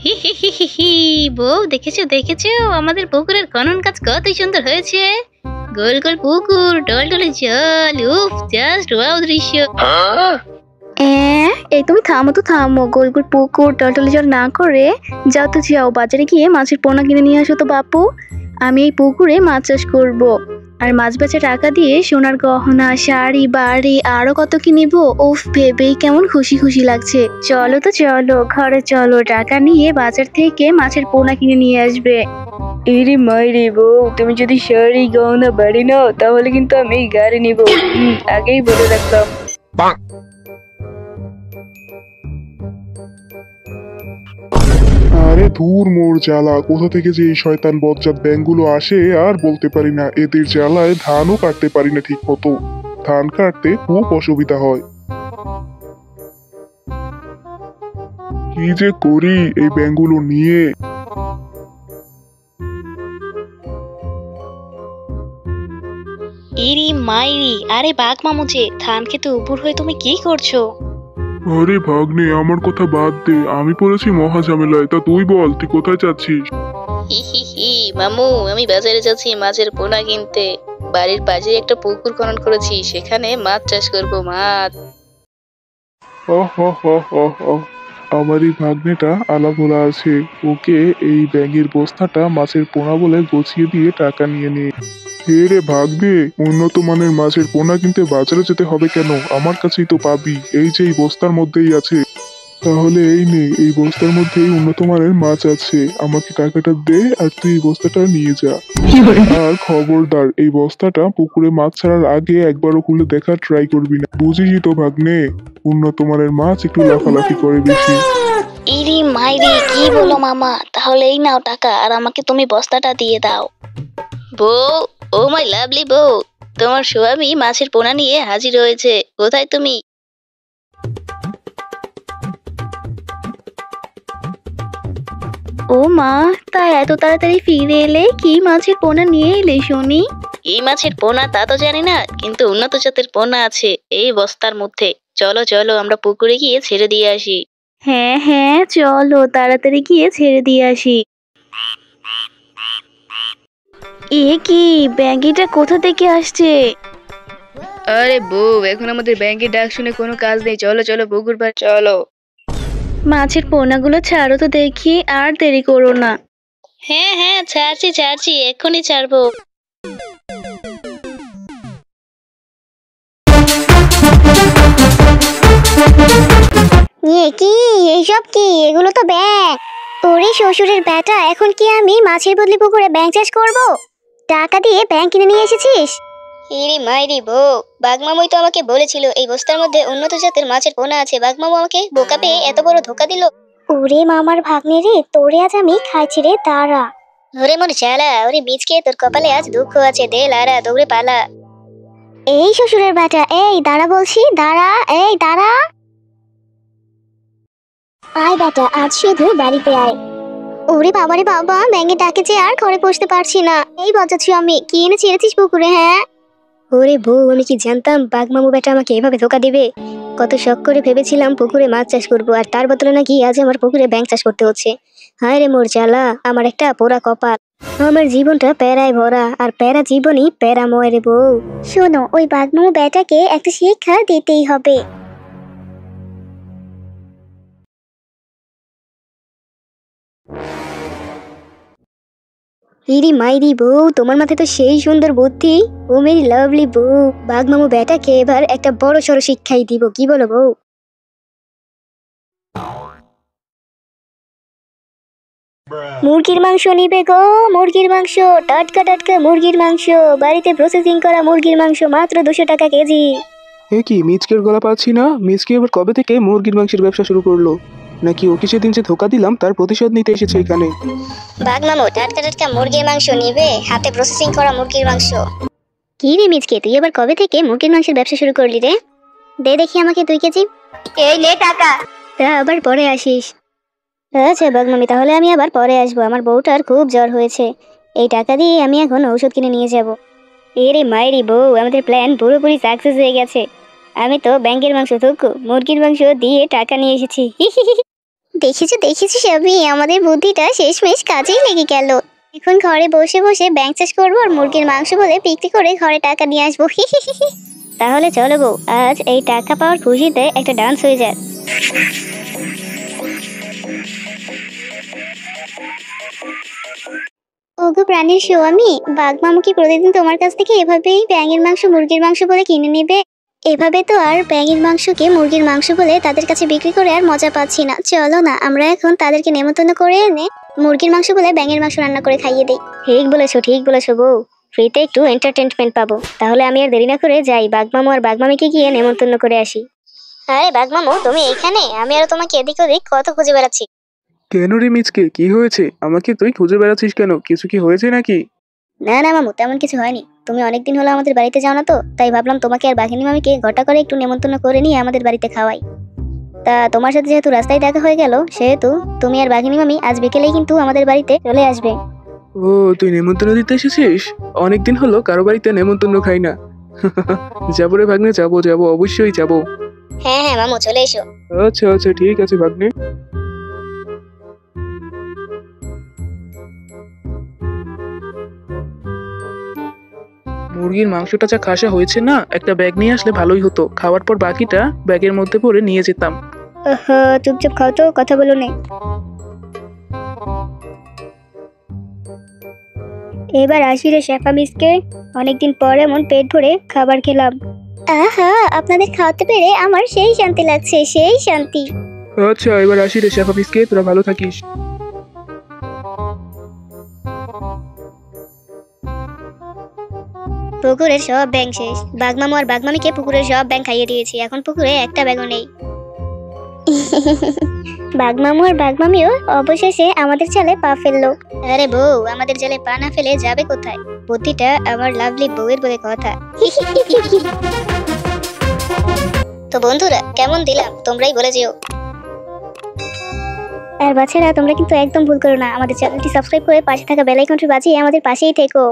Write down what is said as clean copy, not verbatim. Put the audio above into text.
হি হি হি হি হি। বউ, দেখেছো দেখেছো আমাদের পুকুরের খনন কাজ কত সুন্দর হয়েছে। গোল গোল পুকুর, টলটলে জল, উফ জাস্ট ওয়াও দৃশ্য। এই তুমি থামো তো থামো, গোল গোল পুকুর টলটলে জল না করে যাও তো যাও, বাজারে গিয়ে মাছের পোনা কিনে নিয়ে আসো তো বাপু। আমি এই পুকুরে মাছ চাষ করব, আর মাছ বেচা টাকা দিয়ে সোনার গহনা, শাড়ি, বাড়ি আরো কত কি নিবো। উফ, ভেবেই কেমন খুশি খুশি লাগছে। চলো তো চলো, ঘরে চলো, টাকা নিয়ে বাজার থেকে মাছের পোনা কিনে নিয়ে আসবে। এরে মাইরে বউ, তুমি যদি শাড়ি গহনা বাড়ি নাও তাহলে কিন্তু আমি এই গাড়ি নিবো, আগেই বলে রাখলাম। আরে ধুর মোর জ্বালা, কোথা থেকে যে এই শয়তান বজ্জাত ব্যাঙগুলো আসে আর বলতে পারি না। এদের জ্বালায় ধানও কাটতে পারি না ঠিক মতো, ধান কাটতে খুব অসুবিধা হয়। কি যে করি এই ব্যাঙগুলো নিয়ে। ইরি মাইরি, আরে বাঘ মামু যে, ধান খেতে উপর হয়ে তুমি কি করছো? আরে ভাগ্নে, আমার কথা বাদ দে, আমি পড়েছি মহা ঝামেলায়। তা তুই বল, তুই কোথায় যাচ্ছিস? হি হি হি মামু, আমি বাজারে যাচ্ছি মাছের পোনা কিনতে। বাড়ির পাশে একটা পুকুর খনন করেছি, সেখানে মাছ চাষ করব। মাছ। আমার এই ভাগ্নেটা আলাভোলা আছে, ওকে এই ব্যাঙের বস্তাটা মাছের পোনা বলে গছিয়ে দিয়ে টাকা নিয়ে নে। হে রে ভাগ্নে, উন্নত মানের মাছের পোনা কিনতে বাজারে যেতে হবে কেন? আমার কাছেই তো পাবি, এই যে এই বস্তার মধ্যেই আছে। তাহলে এই নে, এই বস্তার মধ্যেই উন্নত মানের মাছ আছে, আমাকে টাকাটা দে আর তুই এই বস্তাটা নিয়ে যা। আর খবরদার, এই বস্তাটা পুকুরে মাছ ছাড়ার আগে একবারও খুলে দেখা ট্রাই করবি না, বুঝিসই তো ভাগ্নে, উন্নত মানের মাছ একটু লাফালাফি করে বেশি। ইরি মাইরি, কি বলো মামা? তাহলে এই নাও টাকা, আর আমাকে তুমি বস্তাটা দিয়ে দাও। বউ, ও মাই লাভলি বউ, তোমার স্বামী মাছের পোনা নিয়ে হাজির হয়েছে। কোথায় তুমি? ও মা, তা এত তাড়াতাড়ি ফিরে এলে? কি মাছের পোনা নিয়ে এলে শুনি? এই মাছের পোনা তা তো জানি না, কিন্তু উন্নত জাতের পোনা আছে এই বস্তার মধ্যে। চলো চলো, আমরা পুকুরে গিয়ে ছেড়ে দিয়ে আসি। হ্যাঁ হ্যাঁ, চলো তাড়াতাড়ি গিয়ে ছেড়ে দিয়ে আসি। এ কি, ব্যাঙিটা কোথা থেকে আসছে? আরে বউ, এখন আমাদের ব্যাংকের ডাক শুনে কোনো কাজ নেই, চলো চলো পুকুর পাড় চলো। মাছের পোনাগুলো ছাড়ো তো দেখি, আর দেরি করো না। হ্যাঁ হ্যাঁ, ছাড়ছি ছাড়ছি, এক্ষুনি ছাড়বো। কি এইসব কি? এগুলো তো ব্যাঙ। ওরে শ্বশুরের বেটা, এখন কি আমি মাছের বদলে পুকুরে ব্যাঙ চাষ করব? টাকা দিয়ে ব্যাঙ কিনে নিয়ে এসেছিস? ইরি মাইরি বউ, বাঘমামুই তো আমাকে বলেছিল এই বস্তার মধ্যে উন্নত জাতের মাছের পোনা আছে। বাঘমামু আমাকে বোকা পেয়ে এত বড় ধোকা দিল। ওরে মামার ভাগ্নে রে, তোরে আজ আমি খাইছি রে, দাঁড়া। ওরে মোর চালা, ওরে বীজকে, তোর কপালে আজ দুঃখ আছে, দে লারা, দৌড়ে পালা। এই শ্বশুরের বেটা, এই দাঁড়া বলছি, দাঁড়া, এই দাঁড়া। আয় বেটা, আজ শুধু বাড়িতে আয়। ওরে বাবারে বাবা, ব্যাঙে ডাকেছে আর ঘরে বসতে পারছি না। এই বাজাচ্ছি আমি, কি এনে ছেড়েছিস পুকুরে? হ্যাঁ ওরে বউ, আমি কি জানতাম বাঘমামু বেটা আমাকে এভাবে ধোকা দিবে। কত শখ করে ভেবেছিলাম পুকুরে মাছ চাষ করবো, আর তার বদলে নাকি আজ আমার পুকুরে ব্যাঙ চাষ করতে হচ্ছে। হায় রে মোর জ্বালা, আমার একটা পোড়া কপাল। আমার জীবনটা প্যারায় ভরা, আর প্যারা জীবনই প্যারাময় রে বউ। শোনো, ওই বাঘমামু বেটাকে একটা শিক্ষা দিতেই হবে। ইরি মাইরি বউ, তোমার মাথায় তো সেই সুন্দর বুদ্ধি। ও মেরি লাভলি বউ, বাঘমামু বেটাকে এবার একটা বড় সড়ো শিক্ষাই দিব, কি বলো বউ? মুরগির মাংস নিবে গো, মুরগির মাংস, টাটকা টাটকা মুরগির মাংস, বাড়িতে প্রসেসিং করা মুরগির মাংস, মাত্র 200 টাকা কেজি। এ কি, মিচকের গলা পাচ্ছি না? মিচকে এবার কবে থেকে মুরগির মাংসের ব্যবসা শুরু করলো? নাকি ওকে সেদিন যে ধোকা দিলাম তার প্রতিশোধ নিতে এসেছে এখানে? বাঘমামু টাটকা টাটকা মুরগির মাংস নিবে, হাতে প্রসেসিং করা মুরগির মাংস। কি রে মিচকে, তুই এবার কবে থেকে মুরগির মাংসের ব্যবসা শুরু করলি রে? দে দেখি আমাকে 2 কেজি। এই নে টাকা। তা আবার পরে আসিস? আচ্ছা বাঘমামি, তাহলে আমি আবার পরে আসবো, আমার বউটার খুব জ্বর হয়েছে। এই টাকা দিয়ে আমি এখন ঔষধ কিনে নিয়ে যাব। এরে মায়েরি বউ, আমাদের প্ল্যান পুরোপুরি সাকসেস হয়ে গেছে। আমি তো ব্যাংকের মাংস থুকু মুরগির মাংস দিয়ে টাকা নিয়ে এসেছি। দেখেছি স্বামী, আমাদের বুদ্ধিটা শেষমেশ কাজেই লেগে গেল। এখন ঘরে বসে বসে ব্যাংক চাষ করবো আর মুরগির মাংস বলে বিক্রি করে ঘরে টাকা নিয়ে আসবো। তাহলে চলো বউ, আজ এই টাকা পাওয়ার খুশিতে একটা ডান্স হয়ে যাক। ওগো প্রাণীর স্বামী, বাঘ মামু কি প্রতিদিন তোমার কাছ থেকে এভাবেই ব্যাঙের মাংস মুরগির মাংস বলে কিনে নেবে? এভাবে তো আর ব্যাঙের মাংসকে মুরগির মাংস বলে তাদের কাছে বিক্রি করে আর মজা পাচ্ছি না। চলো না, আমরা এখন তাদেরকে নেমন্তন্ন করে এনে মুরগির মাংস বলে ব্যাঙের মাংস রান্না করে খাইয়ে দেই। ঠিক বলেছো বউ, ফ্রিতে একটু এন্টারটেনমেন্ট পাবো। তাহলে আমি আর দেরি না করে যাই, বাঘ মামু আর বাঘ মামিকে গিয়ে নেমন্তন্ন করে আসি। আরে বাঘ মামু, তুমি এইখানে? আমি আর তোমাকে এদিক ওদিক কত খুঁজে বেড়াচ্ছি। কেন রে মিচকে, কি হয়েছে? আমাকে তুই খুঁজে বেড়াচ্ছিস কেন? কিছু কি হয়েছে নাকি? না মামু, তেমন কিছু হয়নি। তুমি অনেকদিন হলো আমাদের বাড়িতে যাও না তো, তাই ভাবলাম তোমাকে আর বাঘিনী মামিকে ঘটা করে একটু নেমন্তন্ন করে নিয়ে আমাদের বাড়িতে খাওয়াই। তা তোমার সাথে যেহেতু রাস্তায় দেখা হয়ে গেল, সেহেতু তুমি আর বাঘিনী মামি আজ বিকেলেই কিন্তু আমাদের বাড়িতে চলে আসবে। ও, তুই নেমন্তন্ন দিতে এসেছিস? অনেকদিন হলো কারো বাড়িতে নেমন্তন্ন খাই না। যাবো রে ভাগ্নে, যাবো অবশ্যই যাবো। হ্যাঁ মামু, চলে এসো। আচ্ছা ঠিক আছে ভাগ্নে। মুরগির মাংসটা যা খাসা হয়েছে না, একটা ব্যাগ নিয়ে আসলে ভালোই হতো। খাওয়ার পর বাকিটা ব্যাগের মধ্যে ভরে নিয়ে যেতাম। চুপচাপ খাও তো, কথা বলো না। এবার আসি রে শেফা মিসকে, অনেকদিন পর এমন পেট ভরে খাবার খেলাম। আহা, আপনাদের খাওয়াতে পেরে আমার সেই শান্তি লাগছে, সেই শান্তি। আচ্ছা, এবার আসি রে শেফা মিসকে, তোরা ভালো থাকিস। পুকুরের সব ব্যাঙ শেষ। বাঘ মামু আর বাঘ মামিকে পুকুরের সব ব্যাঙ খাইয়ে দিয়েছি, এখন পুকুরে একটা ব্যাঙও নেই। বাঘ মামু আর বাঘ মামিও অবশেষে আমাদের জালে পা ফেললো। আরে বউ, আমাদের জালে পা না ফেলে যাবে কোথায়? বুদ্ধিটা আমার লাভলি বউয়ের বলে কথা। তো বন্ধুরা, কেমন দিলাম তোমরাই বলে যেও। আর বাচ্চারা, তোমরা কিন্তু একদম ভুল করো না, আমাদের চ্যানেলটি সাবস্ক্রাইব করে পাশে থাকা বেল আইকনটি বাজিয়ে আমাদের পাশেই থেকো।